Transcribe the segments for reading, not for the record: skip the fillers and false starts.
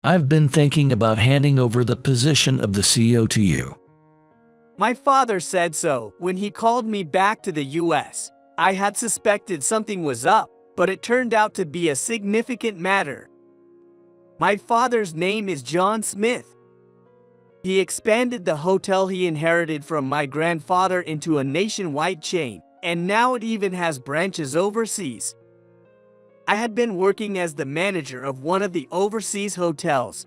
I've been thinking about handing over the position of the CEO to you. My father said so when he called me back to the US. I had suspected something was up, but it turned out to be a significant matter. My father's name is John Smith. He expanded the hotel he inherited from my grandfather into a nationwide chain, and now it even has branches overseas. I had been working as the manager of one of the overseas hotels.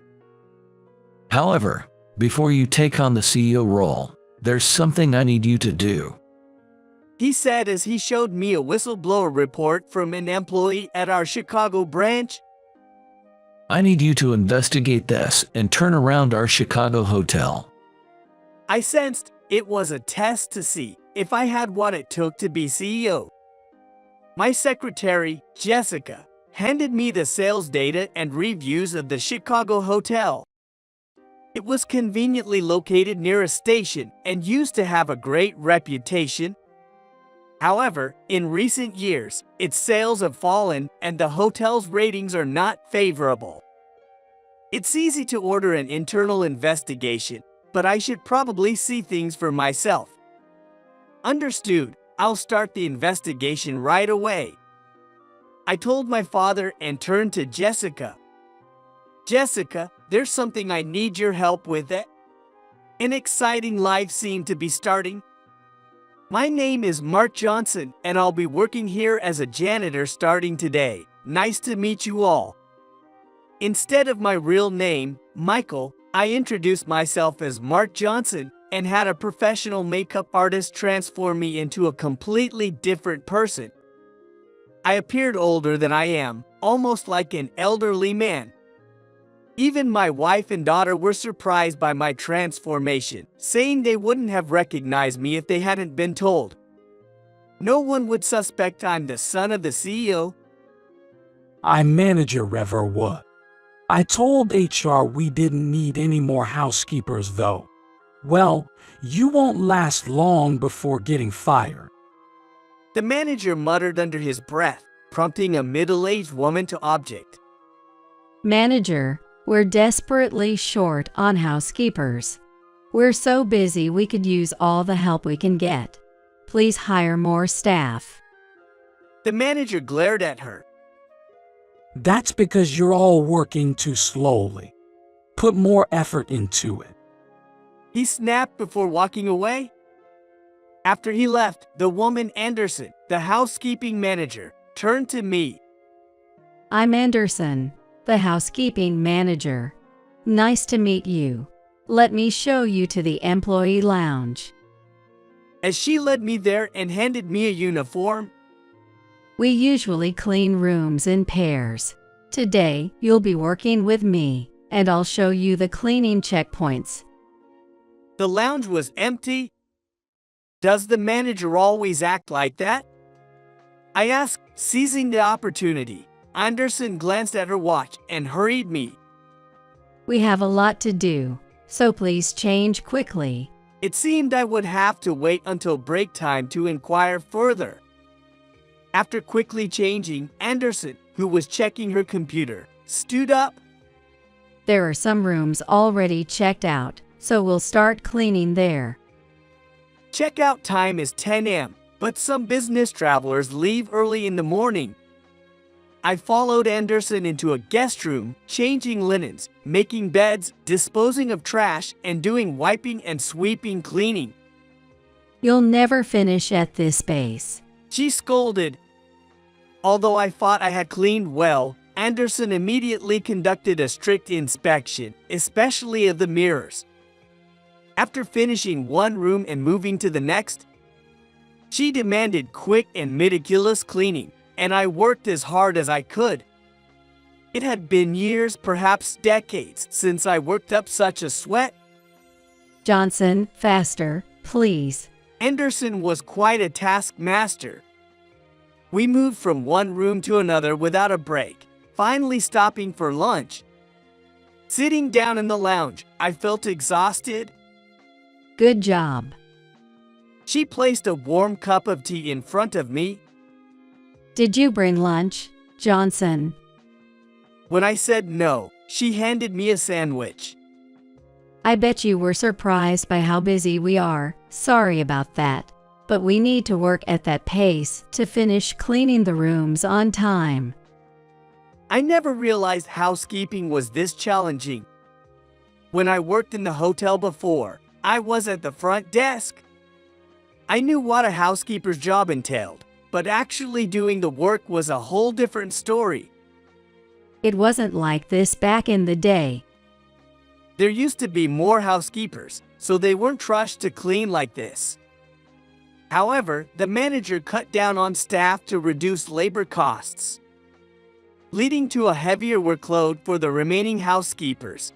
However, before you take on the CEO role, there's something I need you to do. He said as he showed me a whistleblower report from an employee at our Chicago branch. I need you to investigate this and turn around our Chicago hotel. I sensed it was a test to see if I had what it took to be CEO. My secretary, Jessica, handed me the sales data and reviews of the Chicago hotel. It was conveniently located near a station and used to have a great reputation. However, in recent years, its sales have fallen and the hotel's ratings are not favorable. It's easy to order an internal investigation, but I should probably see things for myself. Understood. I'll start the investigation right away. I told my father and turned to Jessica. Jessica, there's something I need your help with. An exciting life seemed to be starting. My name is Mark Johnson, and I'll be working here as a janitor starting today. Nice to meet you all. Instead of my real name, Michael, I introduced myself as Mark Johnson and had a professional makeup artist transform me into a completely different person. I appeared older than I am, almost like an elderly man. Even my wife and daughter were surprised by my transformation, saying they wouldn't have recognized me if they hadn't been told. No one would suspect I'm the son of the CEO. I'm manager Reverwood. I told HR we didn't need any more housekeepers though. Well, you won't last long before getting fired. The manager muttered under his breath, prompting a middle-aged woman to object. Manager, we're desperately short on housekeepers. We're so busy we could use all the help we can get. Please hire more staff. The manager glared at her. That's because you're all working too slowly. Put more effort into it. He snapped before walking away. After he left, the woman Anderson, the housekeeping manager, turned to me. I'm Anderson, the housekeeping manager. Nice to meet you. Let me show you to the employee lounge. As she led me there and handed me a uniform. We usually clean rooms in pairs. Today, you'll be working with me, and I'll show you the cleaning checkpoints. The lounge was empty. Does the manager always act like that? I asked, seizing the opportunity. Anderson glanced at her watch and hurried me. We have a lot to do, so please change quickly. It seemed I would have to wait until break time to inquire further. After quickly changing, Anderson, who was checking her computer, stood up. There are some rooms already checked out, so we'll start cleaning there. Checkout time is 10 a.m., but some business travelers leave early in the morning. I followed Anderson into a guest room, changing linens, making beds, disposing of trash, and doing wiping and sweeping cleaning. You'll never finish at this space. She scolded. Although I thought I had cleaned well, Anderson immediately conducted a strict inspection, especially of the mirrors. After finishing one room and moving to the next, she demanded quick and meticulous cleaning, and I worked as hard as I could. It had been years, perhaps decades, since I worked up such a sweat. Johnson, faster, please. Anderson was quite a taskmaster. We moved from one room to another without a break, finally stopping for lunch. Sitting down in the lounge, I felt exhausted. Good job. She placed a warm cup of tea in front of me. Did you bring lunch, Johnson? When I said no, she handed me a sandwich. I bet you were surprised by how busy we are. Sorry about that. But we need to work at that pace to finish cleaning the rooms on time. I never realized housekeeping was this challenging. When I worked in the hotel before, I was at the front desk. I knew what a housekeeper's job entailed, but actually doing the work was a whole different story. It wasn't like this back in the day. There used to be more housekeepers, so they weren't rushed to clean like this. However, the manager cut down on staff to reduce labor costs, leading to a heavier workload for the remaining housekeepers.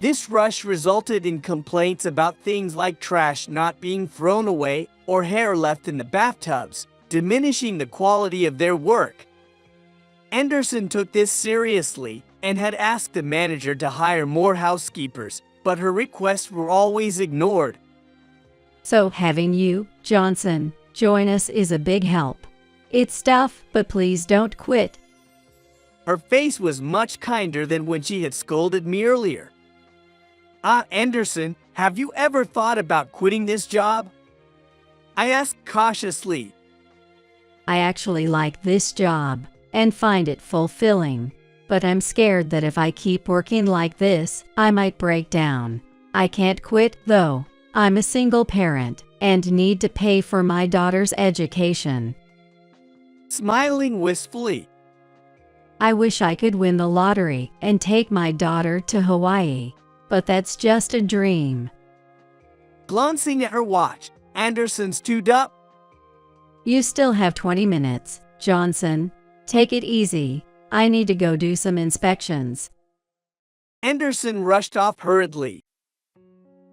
This rush resulted in complaints about things like trash not being thrown away or hair left in the bathtubs, diminishing the quality of their work. Anderson took this seriously and had asked the manager to hire more housekeepers, but her requests were always ignored. So having you, Johnson, join us is a big help. It's tough, but please don't quit. Her face was much kinder than when she had scolded me earlier. Anderson, have you ever thought about quitting this job? I asked cautiously. I actually like this job and find it fulfilling, but I'm scared that if I keep working like this, I might break down. I can't quit, though. I'm a single parent and need to pay for my daughter's education. Smiling wistfully. I wish I could win the lottery and take my daughter to Hawaii, but that's just a dream. Glancing at her watch, Anderson stood up. You still have 20 minutes, Johnson. Take it easy. I need to go do some inspections. Anderson rushed off hurriedly.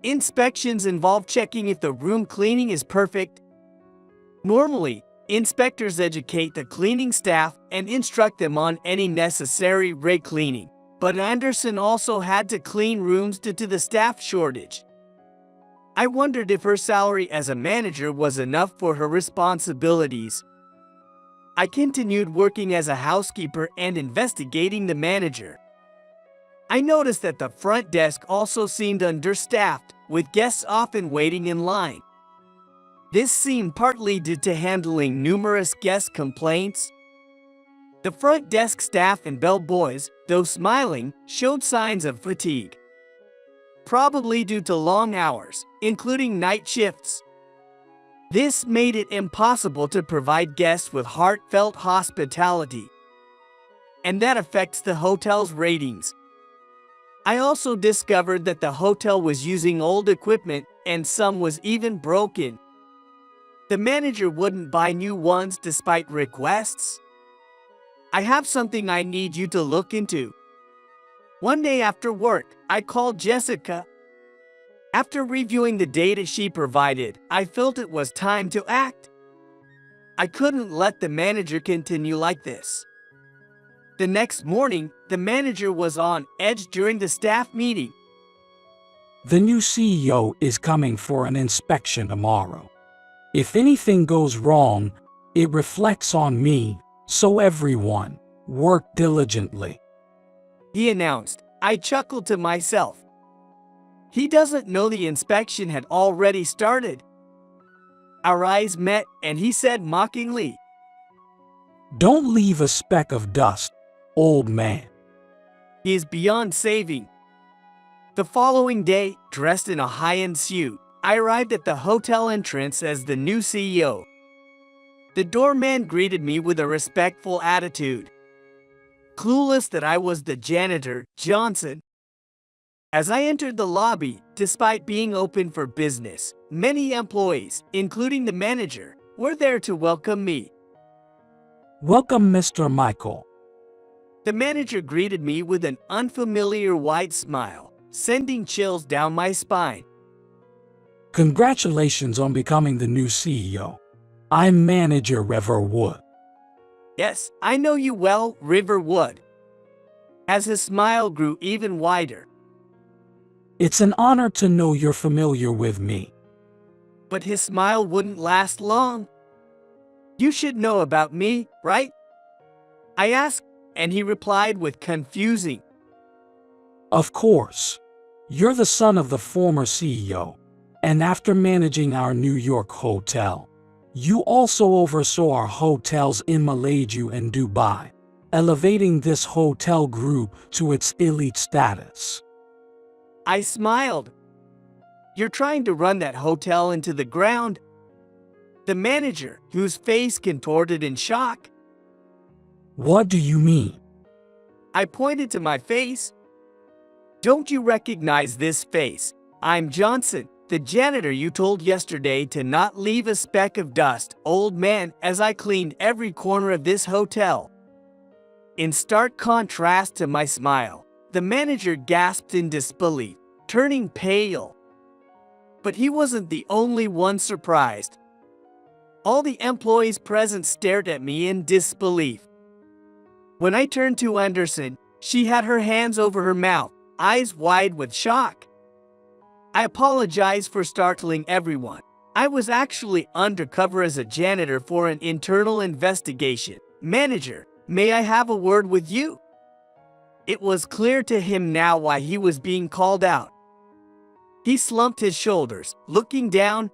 Inspections involve checking if the room cleaning is perfect. Normally, inspectors educate the cleaning staff and instruct them on any necessary re-cleaning. But Anderson also had to clean rooms due to the staff shortage. I wondered if her salary as a manager was enough for her responsibilities. I continued working as a housekeeper and investigating the manager. I noticed that the front desk also seemed understaffed, with guests often waiting in line. This seemed partly due to handling numerous guest complaints. The front desk staff and bellboys, though smiling, showed signs of fatigue, probably due to long hours, including night shifts. This made it impossible to provide guests with heartfelt hospitality, and that affects the hotel's ratings. I also discovered that the hotel was using old equipment and some was even broken. The manager wouldn't buy new ones despite requests. I have something I need you to look into. One day after work, I called Jessica. After reviewing the data she provided, I felt it was time to act. I couldn't let the manager continue like this. The next morning, the manager was on edge during the staff meeting. The new CEO is coming for an inspection tomorrow. If anything goes wrong, it reflects on me, so everyone, work diligently, he announced. I chuckled to myself. He doesn't know the inspection had already started. Our eyes met and he said mockingly, "Don't leave a speck of dust, old man." He is beyond saving. The following day, dressed in a high-end suit, I arrived at the hotel entrance as the new CEO. The doorman greeted me with a respectful attitude, clueless that I was the janitor, Johnson. As I entered the lobby, despite being open for business, many employees, including the manager, were there to welcome me. "Welcome, Mr. Michael." The manager greeted me with an unfamiliar wide smile, sending chills down my spine. "Congratulations on becoming the new CEO. I'm Manager Trevor Wood." "Yes, I know you well, River Wood." As his smile grew even wider. "It's an honor to know you're familiar with me." But his smile wouldn't last long. "You should know about me, right?" I asked, and he replied with confusing, Of course. You're the son of the former CEO. And after managing our New York hotel, you also oversaw our hotels in Malaysia and Dubai, elevating this hotel group to its elite status. I smiled. You're trying to run that hotel into the ground? The manager, whose face contorted in shock. What do you mean? I pointed to my face. Don't you recognize this face? I'm Johnson, the janitor you told yesterday to not leave a speck of dust, old man, as I cleaned every corner of this hotel. In stark contrast to my smile, the manager gasped in disbelief, turning pale. But he wasn't the only one surprised. All the employees present stared at me in disbelief. When I turned to Anderson, she had her hands over her mouth, eyes wide with shock. I apologized for startling everyone. I was actually undercover as a janitor for an internal investigation. Manager, may I have a word with you? It was clear to him now why he was being called out. He slumped his shoulders, looking down.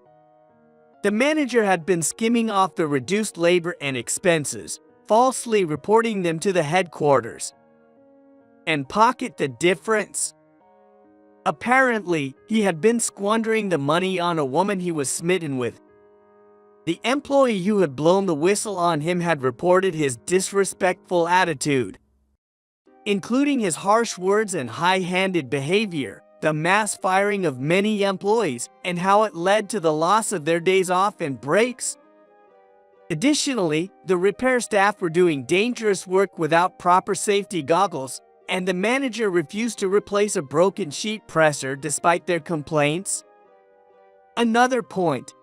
The manager had been skimming off the reduced labor and expenses, falsely reporting them to the headquarters, and pocket the difference. Apparently, he had been squandering the money on a woman he was smitten with. The employee who had blown the whistle on him had reported his disrespectful attitude, including his harsh words and high-handed behavior, the mass firing of many employees, and how it led to the loss of their days off and breaks. Additionally, the repair staff were doing dangerous work without proper safety goggles, and the manager refused to replace a broken sheet presser despite their complaints. Another point: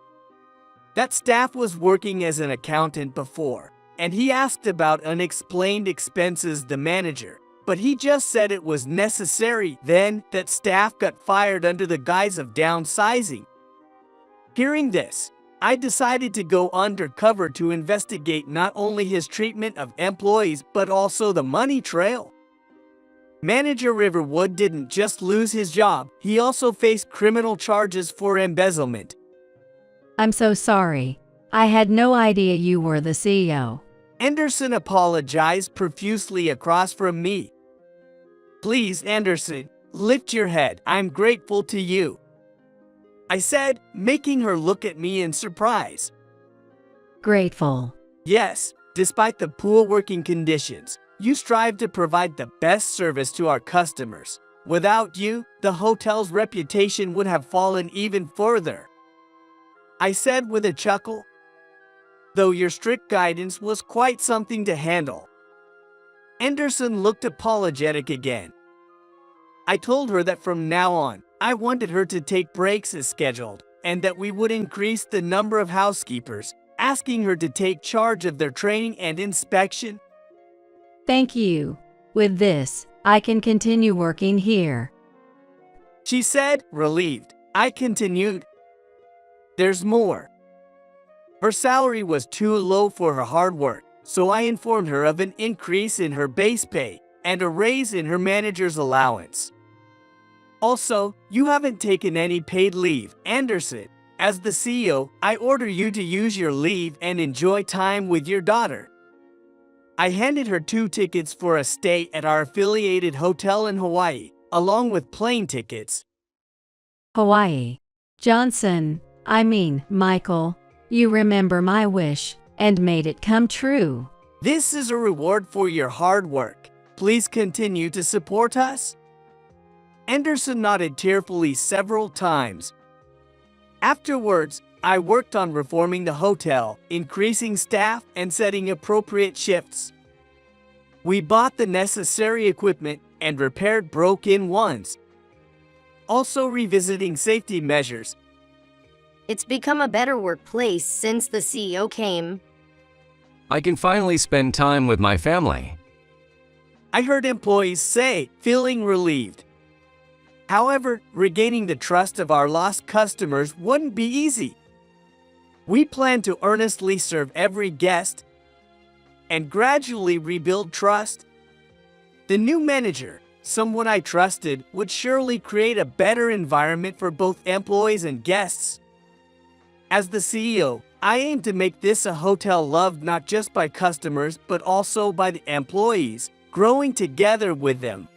that staff was working as an accountant before, and he asked about unexplained expenses the manager, but he just said it was necessary then that staff got fired under the guise of downsizing. Hearing this, I decided to go undercover to investigate not only his treatment of employees but also the money trail. Manager Riverwood didn't just lose his job, he also faced criminal charges for embezzlement. I'm so sorry. I had no idea you were the CEO. Anderson apologized profusely across from me. Please, Anderson, lift your head. I'm grateful to you, I said, making her look at me in surprise. Grateful. Yes, despite the poor working conditions, you strive to provide the best service to our customers. Without you, the hotel's reputation would have fallen even further, I said with a chuckle. Though your strict guidance was quite something to handle. Anderson looked apologetic again. I told her that from now on, I wanted her to take breaks as scheduled, and that we would increase the number of housekeepers, asking her to take charge of their training and inspection. Thank you. With this, I can continue working here, she said, relieved. I continued. There's more. Her salary was too low for her hard work, so I informed her of an increase in her base pay and a raise in her manager's allowance. Also, you haven't taken any paid leave, Anderson. As the CEO, I order you to use your leave and enjoy time with your daughter. I handed her 2 tickets for a stay at our affiliated hotel in Hawaii, along with plane tickets. Hawaii. Johnson, Michael, you remember my wish and made it come true. This is a reward for your hard work. Please continue to support us. Anderson nodded tearfully several times. Afterwards, I worked on reforming the hotel, increasing staff, and setting appropriate shifts. We bought the necessary equipment and repaired broken ones, also revisiting safety measures. It's become a better workplace since the CEO came. I can finally spend time with my family, I heard employees say, feeling relieved. However, regaining the trust of our lost customers wouldn't be easy. We plan to earnestly serve every guest and gradually rebuild trust. The new manager, someone I trusted, would surely create a better environment for both employees and guests. As the CEO, I aim to make this a hotel loved not just by customers but also by the employees, growing together with them.